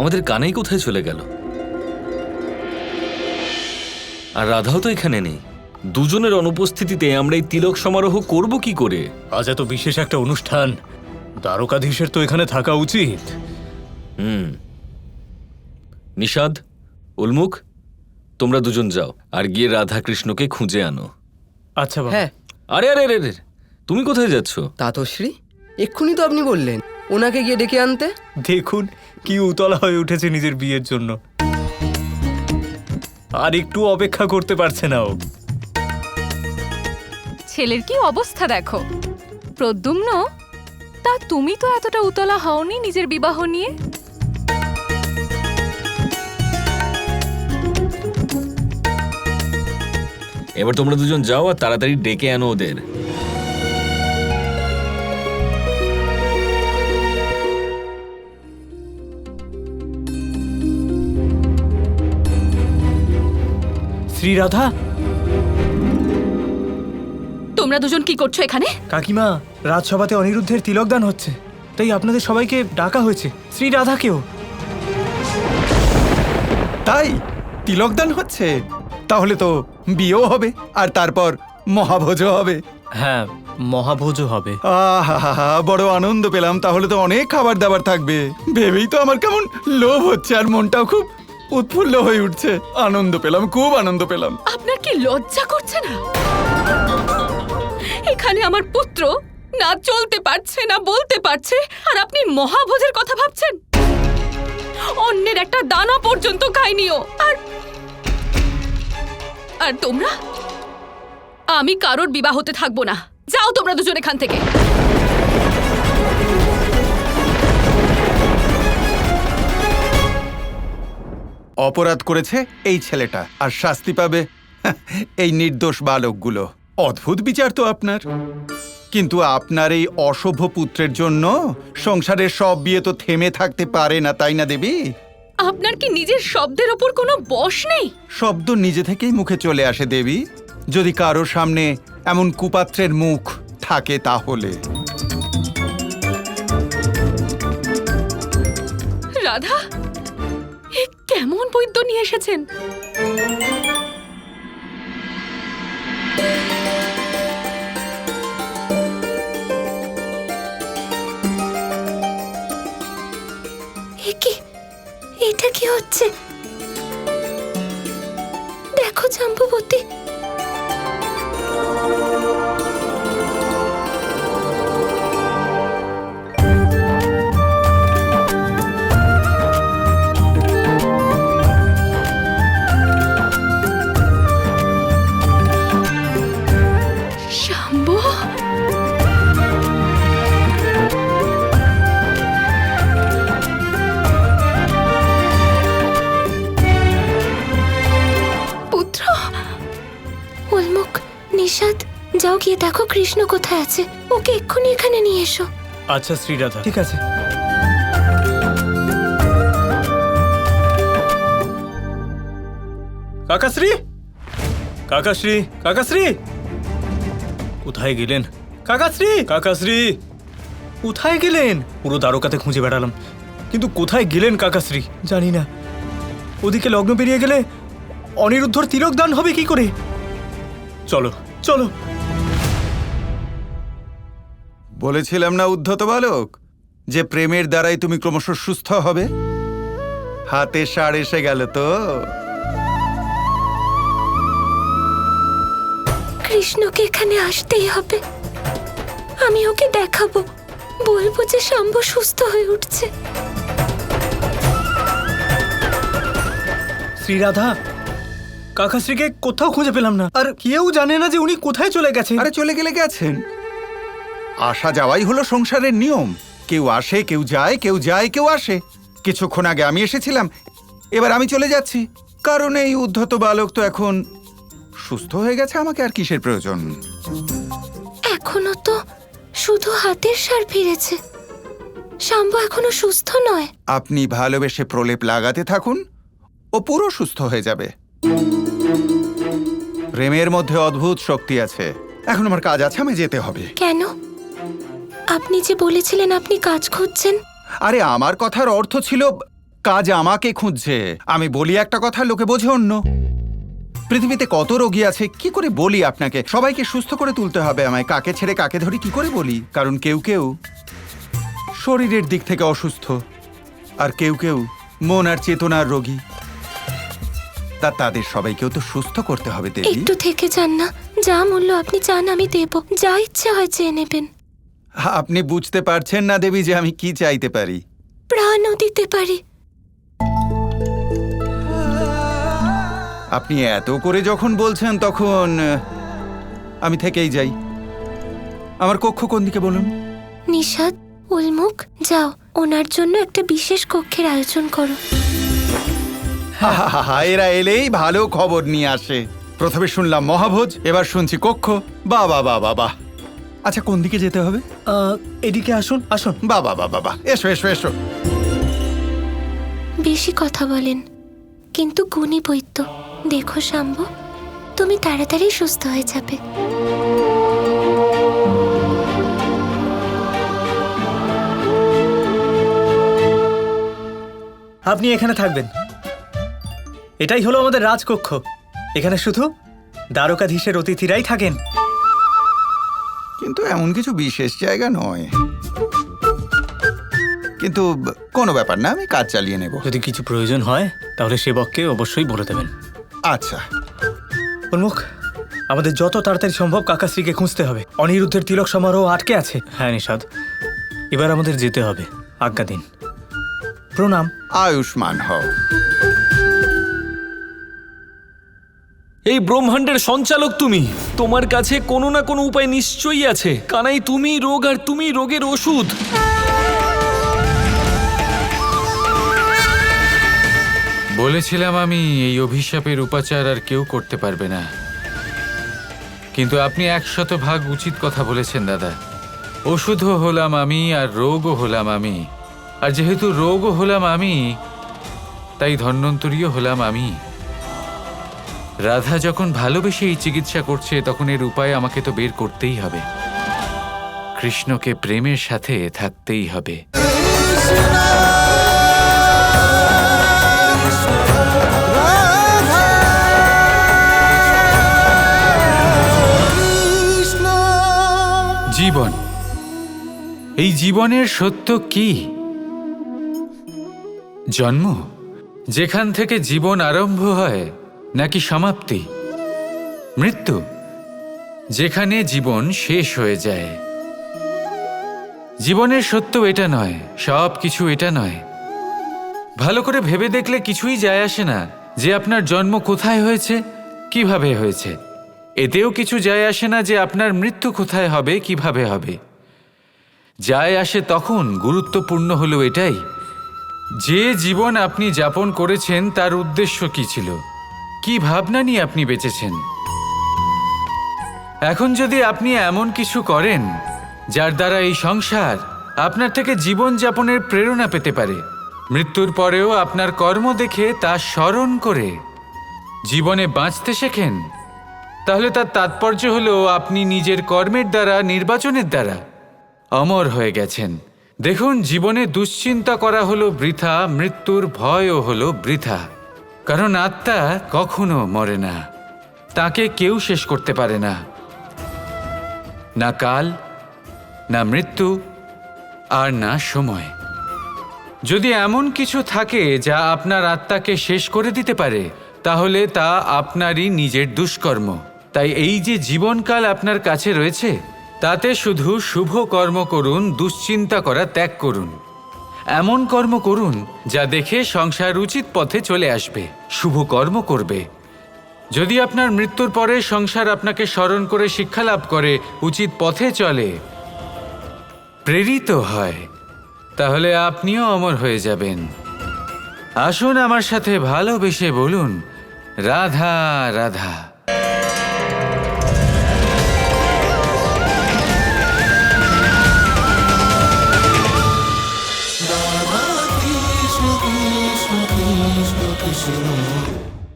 আমাদের কানাই কোথায় চলে গেল? আর রাধাও তো এখানে নেই। দুজনের অনুপস্থিতিতে আমরা এই তিলক সমারোহ করব কি করে? আজ এত বিশেষ একটা অনুষ্ঠান, দ্বারকাধীশের তো এখানে থাকা উচিত। নিষাদ, উলমুখ, তোমরা দুজন যাও আর গিয়ে রাধা কৃষ্ণকে খুঁজে আনো। আচ্ছা বাবা। হ্যাঁ, আরে আরে আরে, তুমি কোথায় যাচ্ছ? তাতশ্রী, এক্ষুনি তো আপনি বললেন ওনাকে গিয়ে ডেকে আনতে। দেখুন কি উতলা হয়ে উঠেছে নিজের বিয়ের জন্য, আর একটু অপেক্ষা করতে পারছে না ও। ছেলের কি অবস্থা দেখো। প্রদ্যুম্ন, তা তুমি তো এতটা উতলা হওনি নিজের বিবাহ নিয়ে। এবার তোমরা দুজন যাও আর তাড়াতাড়ি ডেকে আনো ওদের। শ্রীরাধা, তোমরা দুজন কি করছো এখানে? কাকিমা, রাজসভাতে অনিরুদ্ধের তিলকদান হচ্ছে, তাই আপনাদের সবাইকে ডাকা হয়েছে, শ্রীরাধাকেও। তাই তিলকদান হচ্ছে? তাহলে তো বিয়েও হবে আর তারপর মহাভোজও হবে। হ্যাঁ, মহাভোজও হবে। আহা, বড় আনন্দ পেলাম। তাহলে তো অনেক খাবার দাবার থাকবে। ভেবেই তো আমার কেমন লোভ হচ্ছে আর মনটাও খুব উৎফুল্ল হয়ে উঠছে। আনন্দ পেলাম, খুব আনন্দ পেলাম। আপনার কি লজ্জা করছে না? এখানে আমার পুত্র না চলতে পারছে না বলতে পারছে, আর আপনি মহাভোজের কথা ভাবছেন? অন্যের একটা দানা পর্যন্ত খাইনিও। আর তোমরা? আমি কারোর বিবাহতে থাকবো না। যাও তোমরা দুজন এখান থেকে। অপরাধ করেছে এই ছেলেটা, আর শাস্তি পাবে এই নির্দোষ বালকগুলো। অদ্ভুত বিচার তো আপনার। কিন্তু আপনার এই অশুভ পুত্রের জন্য সংসারের সব বিয়ে তো থেমে থাকতে পারে না, তাই না দেবী? আপনার কি নিজের শব্দের ওপর কোনো বশ নেই? শব্দ নিজে থেকেই মুখে চলে আসে দেবী, যদি কারো সামনে এমন কুপাত্রের মুখ থাকে তাহলে। রাধা, এ কেমন বৈদ্য নিয়ে এসেছেন? এটা কি হচ্ছে? দেখো জাম্বুবতী, শাম্বু, পুত্র। উলমুখ, নিষাদ, যাও গিয়ে দেখো কৃষ্ণ কোথায় আছে। ওকে এক্ষুনি এখানে নিয়ে এসো। আচ্ছা শ্রীরাধা, ঠিক আছে। কাকাশ্রী, কাকাশ্রী, কাকাশ্রী, কোথায় গেলেন? কাকাশ্রী, কাকাশ্রী, কোথায় গেলেন? পুরো দ্বারকাতে খুঁজে বেড়ালাম, কিন্তু কোথায় গেলেন কাকাশ্রী জানি না। ওদিকে লগ্ন পেরিয়ে গেলে অনিরুদ্ধর তিলকদান হবে কি করে? চলো চলো। বলেছিলাম না উদ্ধত বালক, যে প্রেমের দ্বারাই তুমি ক্রমশ সুস্থ হবে। হাতে সার এসে গেল তো। কৃষ্ণকে এখানে আসতেই হবে। আমি ওকে দেখাবো, বলবো যে শাম্বু সুস্থ হয়ে উঠছে। শ্রীরাধা, কাকাশ্রীকে কোথাও খুঁজে পেলাম না, আর কেউ জানে না যে উনি কোথায় চলে গেছেন। আরে চলে গেলে গেছেন, আসা যাওয়াই হলো সংসারের নিয়ম। কেউ আসে, কেউ যায়, কেউ যায়, কেউ আসে। কিছুক্ষণ আগে আমি এসেছিলাম, এবার আমি চলে যাচ্ছি। কারণ এই উদ্ধত বালক তো এখন সুস্থ হয়ে গেছে, আমাকে আর কিসের প্রয়োজন? এখনো তো শুধু হাতের সার ফিরেছে, শাম্বু এখনো সুস্থ নয়। আপনি ভালোবেসে প্রলেপ লাগাতে থাকুন, ও পুরো সুস্থ হয়ে যাবে। প্রেমের মধ্যে অদ্ভুত শক্তি আছে। এখন আমার কাজ আছে, আমায় যেতে হবে। কেন? আপনি যে বলেছিলেন আপনি কাজ খুঁজছেন। আরে আমার কথার অর্থ ছিল কাজ আমাকে খুঁজছে। আমি বলি একটা কথা, লোকে বোঝে অন্য। পৃথিবীতে কত রোগী আছে, কি করে বলি আপনাকে? সবাইকে সুস্থ করে তুলতে হবে আমায়। কাকে ছেড়ে কাকে ধরি কি করে বলি? কারণ কেউ কেউ শরীরের দিক থেকে অসুস্থ, আর কেউ কেউ মন আর চেতনার রোগী। তাদের সবাইকেও তো সুস্থ করতে হবে দেবী। একটু থেকে যান না, যা মূল্য আপনি চান আমি দেব, যা ইচ্ছে হয় চেয়ে নেবেন। আপনি বুঝতে পারছেন না দেবী যে আমি কি চাইতে পারি। প্রাণও দিতে পারি। আপনি এত করে যখন বলছেন তখন আমি থেকেই যাই। আমার কক্ষ কোন দিকে বলুন? নিষাদ, উলমুখ, যাও ওনার জন্য একটা বিশেষ কক্ষের আয়োজন করো। এরা এলেই ভালো খবর নিয়ে আসে। প্রথমে শুনলাম মহাভোজ, এবার শুনছি কক্ষ। বাবা বাবা বাহ। আচ্ছা, কোন দিকে যেতে হবে? এদিকে আসুন, আসুন। বাবা বাবা বাহ, এসো এসো এসো। বেশি কথা বলেন, কিন্তু গুণী বৈদ্য। দেখো শাম্ব, তুমি তাড়াতাড়ি সুস্থ হয়ে যাবে। আপনি এখানে থাকবেন। এটাই হলো আমাদের রাজকক্ষ। এখানে শুধু দ্বারকাধীশের অতিথিরাই থাকেন। কিন্তু এমন কিছু বিশেষ জায়গা নয়। কিন্তু কোনো ব্যাপার না, আমি কাজ চালিয়ে নেব। যদি কিছু প্রয়োজন হয় তাহলে সেবককে অবশ্যই বলে দেবেন। আচ্ছা। উন্মুখ, আমাদের যত তাড়াতাড়ি সম্ভব কাকাশ্রীকে খুঁজতে হবে। অনিরুদ্ধের তিলক সমারোহ আটকে আছে। হ্যাঁ নিষাদ, এবার আমাদের যেতে হবে। আজ্ঞা দিন। প্রণাম। আয়ুষ্মান হও। এই ব্রহ্মাণ্ডের সঞ্চালক তুমি, তোমার কাছে কোনো না কোনো উপায় নিশ্চয়ই আছে। কানাই, তুমি রোগ আর তুমি রোগের ওষুধ। বলেছিলাম আমি এই অভিশাপের উপাচার আর কেউ করতে পারবে না, কিন্তু আপনি 100% উচিত কথা বলেছেন দাদা। ওষুধও হলাম আমি আর রোগও হলাম আমি, আর যেহেতু রোগও হলাম আমি, তাই ধন্বন্তরীও হলাম আমি। রাধা যখন ভালোবেসে এই চিকিৎসা করছে, তখন এর উপায় আমাকে তো বের করতেই হবে। কৃষ্ণকে প্রেমের সাথে থাকতেই হবে। জীবন, এই জীবনের সত্য কি? জন্ম, যেখান থেকে জীবন আরম্ভ হয়, নাকি সমাপ্তি? মৃত্যু, যেখানে জীবন শেষ হয়ে যায়। জীবনের সত্য এটা নয়, সব কিছু এটা নয়। ভালো করে ভেবে দেখলে কিছুই যায় আসে না যে আপনার জন্ম কোথায় হয়েছে, কিভাবে হয়েছে। এতেও কিছু যায় আসে না যে আপনার মৃত্যু কোথায় হবে, কিভাবে হবে। যায় আসে তখন গুরুত্বপূর্ণ হলো এটাই যে জীবন আপনি যাপন করেছেন তার উদ্দেশ্য কি ছিল, কি ভাবনা নিয়ে আপনি বেঁচেছেন। এখন যদি আপনি এমন কিছু করেন যার দ্বারা এই সংসার আপনার থেকে জীবন যাপনের প্রেরণা পেতে পারে, মৃত্যুর পরেও আপনার কর্ম দেখে তা স্মরণ করে জীবনে বাঁচতে শেখেন, তাহলে তার তাৎপর্য হলো আপনি নিজের কর্মের দ্বারা, নির্বাচনের দ্বারা অমর হয়ে গেছেন। দেখুন, জীবনে দুশ্চিন্তা করা হলো বৃথা, মৃত্যুর ভয়ও হলো বৃথা। কারণ আত্মা কখনো মরে না, তাকে কেউ শেষ করতে পারে না, না কাল, না মৃত্যু, আর না সময়। যদি এমন কিছু থাকে যা আপনার আত্মাকে শেষ করে দিতে পারে, তাহলে তা আপনারই নিজের দুষ্কর্ম। তাই এই যে জীবনকাল আপনার কাছে রয়েছে, তাতে শুধু শুভ কর্ম করুন, দুশ্চিন্তা করা ত্যাগ করুন। এমন কর্ম করুন যা দেখে সংসার উচিত পথে চলে আসবে, শুভ কর্ম করবে। যদি আপনার মৃত্যুর পরে সংসার আপনাকে স্মরণ করে শিক্ষা লাভ করে, উচিত পথে চলে, প্রেরিত হয়, তাহলে আপনিও অমর হয়ে যাবেন। আসুন আমার সাথে ভালোবেসে বলুন, রাধা রাধা।